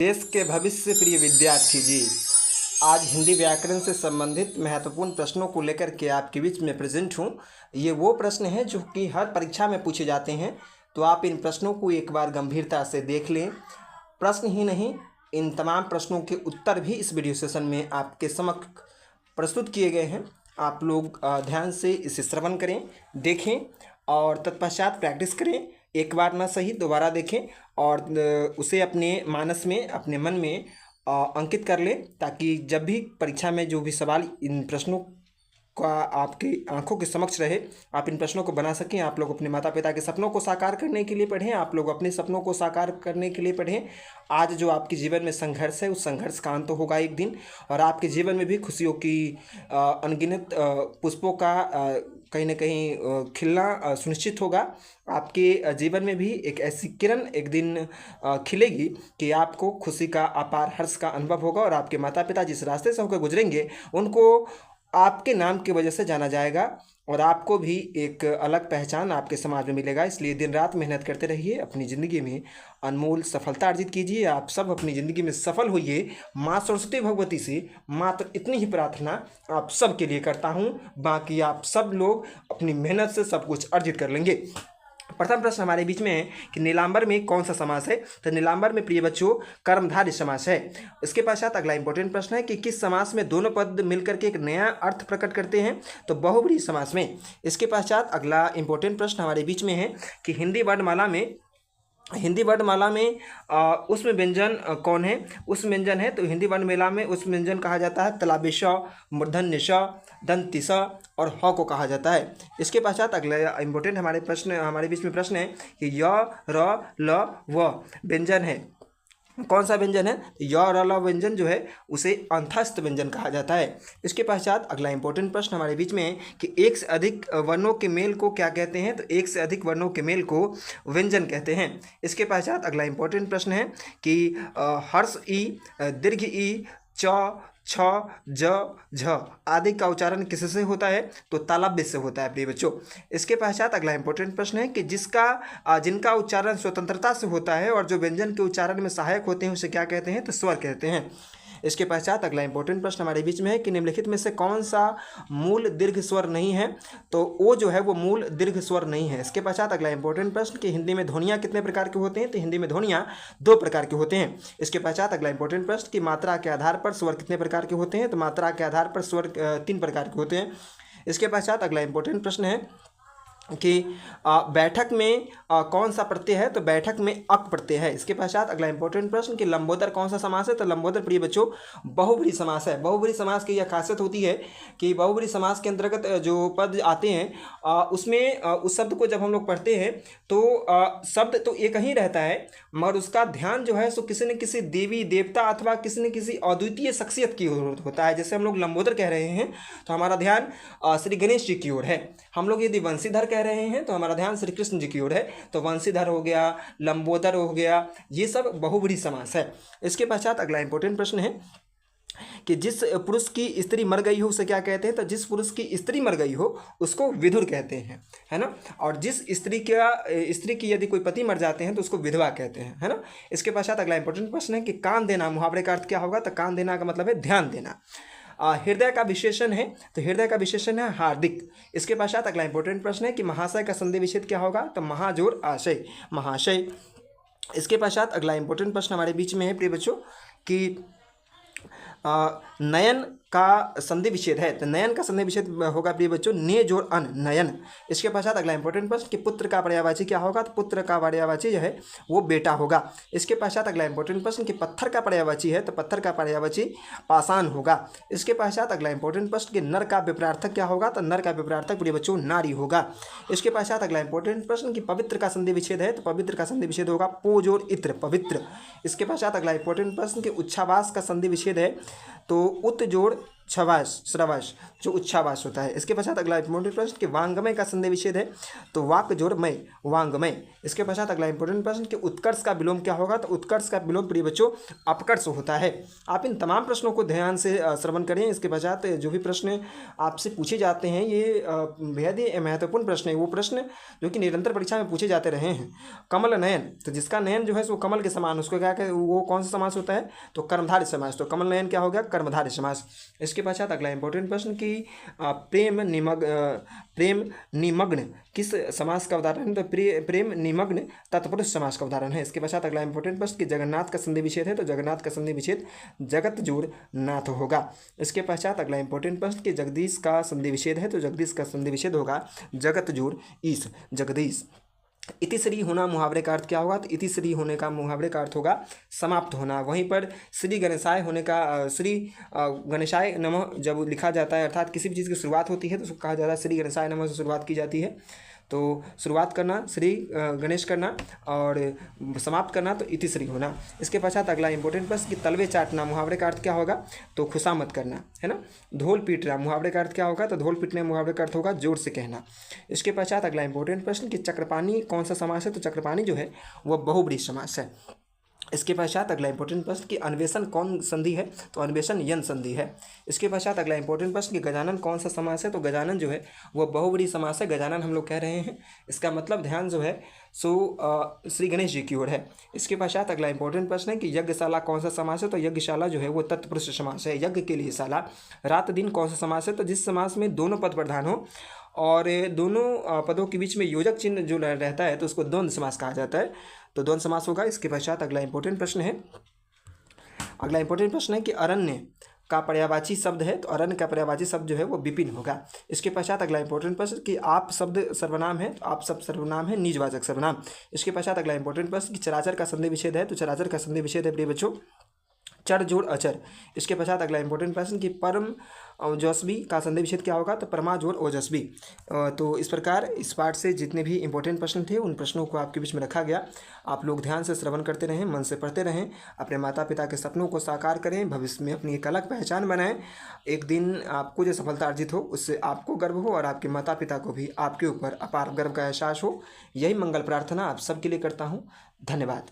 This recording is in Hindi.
देश के भविष्य प्रिय विद्यार्थी जी, आज हिंदी व्याकरण से संबंधित महत्वपूर्ण प्रश्नों को लेकर के आपके बीच में प्रेजेंट हूँ। ये वो प्रश्न हैं जो कि हर परीक्षा में पूछे जाते हैं, तो आप इन प्रश्नों को एक बार गंभीरता से देख लें। प्रश्न ही नहीं, इन तमाम प्रश्नों के उत्तर भी इस वीडियो सेशन में आपके समक्ष प्रस्तुत किए गए हैं। आप लोग ध्यान से इसे श्रवण करें, देखें और तत्पश्चात प्रैक्टिस करें। एक बार ना सही दोबारा देखें और उसे अपने मानस में, अपने मन में अंकित कर लें, ताकि जब भी परीक्षा में जो भी सवाल इन प्रश्नों का आपकी आंखों के समक्ष रहे, आप इन प्रश्नों को बना सकें। आप लोग अपने माता पिता के सपनों को साकार करने के लिए पढ़ें, आप लोग अपने सपनों को साकार करने के लिए पढ़ें। आज जो आपके जीवन में संघर्ष है, उस संघर्ष का अंत होगा एक दिन, और आपके जीवन में भी खुशियों की अनगिनत पुष्पों का कहीं ना कहीं खिलना सुनिश्चित होगा। आपके जीवन में भी एक ऐसी किरण एक दिन खिलेगी कि आपको खुशी का अपार हर्ष का अनुभव होगा, और आपके माता पिता जिस रास्ते से होकर गुजरेंगे उनको आपके नाम की वजह से जाना जाएगा, और आपको भी एक अलग पहचान आपके समाज में मिलेगा। इसलिए दिन रात मेहनत करते रहिए, अपनी ज़िंदगी में अनमोल सफलता अर्जित कीजिए। आप सब अपनी ज़िंदगी में सफल होइए। माँ सरस्वती भगवती से मात्र इतनी ही प्रार्थना आप सब के लिए करता हूँ। बाकी आप सब लोग अपनी मेहनत से सब कुछ अर्जित कर लेंगे। प्रथम प्रश्न हमारे बीच में है कि नीलांबर में कौन सा समास है। तो नीलांबर में प्रिय बच्चों कर्मधारय समास है। इसके पश्चात अगला इंपॉर्टेंट प्रश्न है कि किस समास में दोनों पद मिलकर के एक नया अर्थ प्रकट करते हैं। तो बहुब्रीहि समास में। इसके पश्चात अगला इंपॉर्टेंट प्रश्न हमारे बीच में है कि हिंदी वर्णमाला में उसमें व्यंजन कौन है। उस व्यंजन है तो हिंदी वर्णमाला में उस व्यंजन कहा जाता है तलाबी श, मूर्धन्य श, दंती स और ह को कहा जाता है। इसके पश्चात अगला इंपॉर्टेंट हमारे बीच में प्रश्न है कि य, र, ल, व व्यंजन है। कौन सा व्यंजन है। य, र, ल व्यंजन जो है उसे अंतस्थ व्यंजन कहा जाता है। इसके पश्चात अगला इंपॉर्टेंट प्रश्न हमारे बीच में है कि एक से अधिक वर्णों के मेल को क्या कहते हैं। तो एक से अधिक वर्णों के मेल को व्यंजन कहते हैं। इसके पश्चात अगला इंपॉर्टेंट प्रश्न है कि हर्ष ई, दीर्घ ई, च, छ, ज, झ आदि का उच्चारण किससे होता है। तो तालव्य से होता है प्रिय बच्चों। इसके पश्चात अगला इंपॉर्टेंट प्रश्न है कि जिनका उच्चारण स्वतंत्रता से होता है और जो व्यंजन के उच्चारण में सहायक होते हैं उसे क्या कहते हैं। तो स्वर कहते हैं। इसके पश्चात अगला इंपॉर्टेंट प्रश्न हमारे बीच में है कि निम्नलिखित में से कौन सा मूल दीर्घ स्वर नहीं है। तो ओ जो है वो मूल दीर्घ स्वर नहीं है। इसके पश्चात अगला इंपॉर्टेंट प्रश्न कि हिंदी में ध्वनियाँ कितने प्रकार के होते हैं। तो हिंदी में ध्वनियाँ 2 प्रकार के होते हैं। इसके पश्चात अगला इंपॉर्टेंट प्रश्न कि मात्रा के आधार पर स्वर कितने प्रकार के होते हैं। तो मात्रा के आधार पर स्वर 3 प्रकार के होते हैं। इसके पश्चात अगला इंपॉर्टेंट प्रश्न है कि बैठक में कौन सा प्रत्यय है। तो बैठक में अक प्रत्यय है। इसके पश्चात अगला इंपॉर्टेंट प्रश्न कि लंबोदर कौन सा समास है। तो लंबोदर प्रिय बच्चों बहुब्रीहि समास है। बहुब्रीहि समास की यह खासियत होती है कि बहुब्रीहि समास के अंतर्गत जो पद आते हैं उसमें उस शब्द को जब हम लोग पढ़ते हैं तो शब्द तो एक ही रहता है, मगर उसका ध्यान जो है सो किसी न किसी देवी देवता अथवा किसी न किसी अद्वितीय शख्सियत की ओर होता है। जैसे हम लोग लंबोदर कह रहे हैं तो हमारा ध्यान श्री गणेश जी की ओर है। हम लोग यदि वंशीधर कह रहे हैं तो हमारा ध्यान श्री कृष्ण जी की ओर है। तो वंशीधर हो गया, लंबोदर हो गया, ये सब बहुब्रीहि समास है। इसके पश्चात अगला इंपॉर्टेंट प्रश्न है कि जिस पुरुष की स्त्री मर गई हो उसे क्या कहते हैं। तो जिस पुरुष की स्त्री मर गई हो उसको विधुर कहते हैं, है ना। और जिस स्त्री की यदि कोई पति मर जाते हैं तो उसको विधवा कहते हैं, है ना। इसके पश्चात अगला इंपॉर्टेंट प्रश्न है कि कान देना मुहावरे का अर्थ क्या होगा। तो कान देना का मतलब है ध्यान देना। हृदय का विशेषण है। तो हृदय का विशेषण है हार्दिक। इसके पश्चात अगला इंपॉर्टेंट प्रश्न है कि महाशय का संधि विच्छेद क्या होगा। तो महाजोर आशय, महाशय। इसके पश्चात अगला इंपॉर्टेंट प्रश्न हमारे बीच में है प्रिय बच्चों कि नयन का संधि विच्छेद है। तो नयन का संधि विच्छेद होगा प्रिय बच्चों ने जोड़ अन, नयन। इसके पश्चात अगला इंपॉर्टेंट प्रश्न कि पुत्र का पर्यायवाची क्या होगा। तो पुत्र का पर्यायवाची जो है वो बेटा होगा। इसके पश्चात अगला इंपॉर्टेंट प्रश्न कि पत्थर का पर्यायवाची है। तो पत्थर का पर्यायवाची पाषाण होगा। इसके पश्चात अगला इंपॉर्टेंट प्रश्न कि नर का विपरार्थक क्या होगा। तो नर का विपरार्थक प्रिय बच्चों नारी होगा। इसके पश्चात अगला इंपॉर्टेंट प्रश्न कि पवित्र का संधि विच्छेद है। तो पवित्र का संधि विच्छेद होगा पो जोड़ इत्र, पवित्र। इसके पश्चात अगला इंपॉर्टेंट प्रश्न कि उच्छ्वास का संधि विच्छेद है। तो उत जोड़ छवास श्रवास जो उच्छ्वास होता है। इसके पश्चात अगला इंपॉर्टेंट प्रश्न कि वांगमय का संधि विच्छेद है तो वाक जोड़ मय वांगमय। इसके पश्चात अगला इंपॉर्टेंट प्रश्न कि उत्कर्ष का विलोम क्या होगा, तो उत्कर्ष का विलोम प्रिय बच्चों अपकर्ष होता है। आप इन तमाम प्रश्नों को ध्यान से श्रवण करें। इसके पश्चात जो भी प्रश्न आपसे पूछे जाते हैं ये बेहद ही महत्वपूर्ण प्रश्न है, वो प्रश्न जो कि निरंतर परीक्षा में पूछे जाते रहे हैं। कमल नयन, तो जिसका नयन जो है वो कमल के समान, उसको क्या कहते, वो कौन सा समास होता है, तो कर्मधारय समास। तो कमल नयन क्या हो गया, कर्मधारय समास। इसके पश्चात अगला इंपॉर्टेंट प्रश्न कि प्रेम निमग्न किस समास का उदाहरण है, तो प्रेम निमग्न तत्पुरुष समास का उदाहरण है। इसके पश्चात अगला इंपॉर्टेंट प्रश्न कि जगन्नाथ का संधि विच्छेद है तो जगन्नाथ का संधि विच्छेद जगत जोड़ नाथ होगा। इसके पश्चात अगला इंपॉर्टेंट प्रश्न कि जगदीश का संधि विच्छेद है तो जगदीश का संधि विच्छेद होगा जगत जोड़ ईश जगदीश। इतिश्री होना मुहावरे का अर्थ क्या होगा, तो इतिश्री होने का मुहावरे का अर्थ होगा समाप्त होना। वहीं पर श्री गणेशाय होने का, श्री गणेशाय नमः जब लिखा जाता है अर्थात किसी भी चीज़ की शुरुआत होती है तो उसको कहा जाता है श्री गणेशाय नमः से शुरुआत की जाती है। तो शुरुआत करना श्री गणेश करना और समाप्त करना तो इतिश्री होना। इसके पश्चात अगला इंपॉर्टेंट प्रश्न कि तलवे चाटना मुहावरे का अर्थ क्या होगा, तो खुशामद करना है ना। ढोल पीटना मुहावरे का अर्थ क्या होगा, तो ढोल पीटने मुहावरे का अर्थ होगा जोर से कहना। इसके पश्चात अगला इंपॉर्टेंट प्रश्न कि चक्रपाणी कौन सा समास है, तो चक्रपाणी जो है वह बहुब्रीहि समास है। इसके पश्चात अगला इंपॉर्टेंट प्रश्न कि अन्वेषण कौन संधि है, तो अन्वेषण यन संधि है। इसके पश्चात अगला इंपॉर्टेंट प्रश्न कि गजानन कौन सा समास है, तो गजानन जो है वह बहुब्रीहि समास है। गजानन हम लोग कह रहे हैं, इसका मतलब ध्यान जो है सो श्री गणेश जी की ओर है। इसके पश्चात अगला इंपॉर्टेंट प्रश्न है कि यज्ञशाला कौन सा समास है, तो यज्ञशाला जो है वो तत्पुरुष समास है, यज्ञ के लिए शाला। रात दिन कौन सा समास है, तो जिस समास में दोनों पद प्रधान हो और दोनों पदों के बीच में योजक चिन्ह जो रहता है तो उसको द्वंद्व समास कहा जाता है, तो द्वंद्व समास होगा। इसके पश्चात अगला इंपॉर्टेंट प्रश्न है, अगला इंपॉर्टेंट प्रश्न है कि अरण्य का पर्यायवाची शब्द है, तो अरण्य का पर्यायवाची शब्द जो है वो विपिन होगा। इसके पश्चात अगला इंपॉर्टेंट प्रश्न कि आप शब्द सर्वनाम है, तो आप शब्द सर्वनाम है निजवाचक सर्वनाम। इसके पश्चात अगला इंपॉर्टेंट प्रश्न कि चराचर का संधि विच्छेद है, तो चराचर का संधि विच्छेद है प्रिय बच्चों चर जोड़ अचर। इसके पश्चात अगला इंपॉर्टेंट प्रश्न कि परम ओजस्वी का संधि विच्छेद क्या होगा, तो परमा जोड़ ओजस्वी। तो इस प्रकार इस पाठ से जितने भी इंपॉर्टेंट प्रश्न थे उन प्रश्नों को आपके बीच में रखा गया। आप लोग ध्यान से श्रवण करते रहें, मन से पढ़ते रहें, अपने माता पिता के सपनों को साकार करें, भविष्य में अपनी एक अलग पहचान बनाएं। एक दिन आपको जो सफलता अर्जित हो उससे आपको गर्व हो और आपके माता पिता को भी आपके ऊपर अपार गर्व का एहसास हो। यही मंगल प्रार्थना आप सबके लिए करता हूँ। धन्यवाद।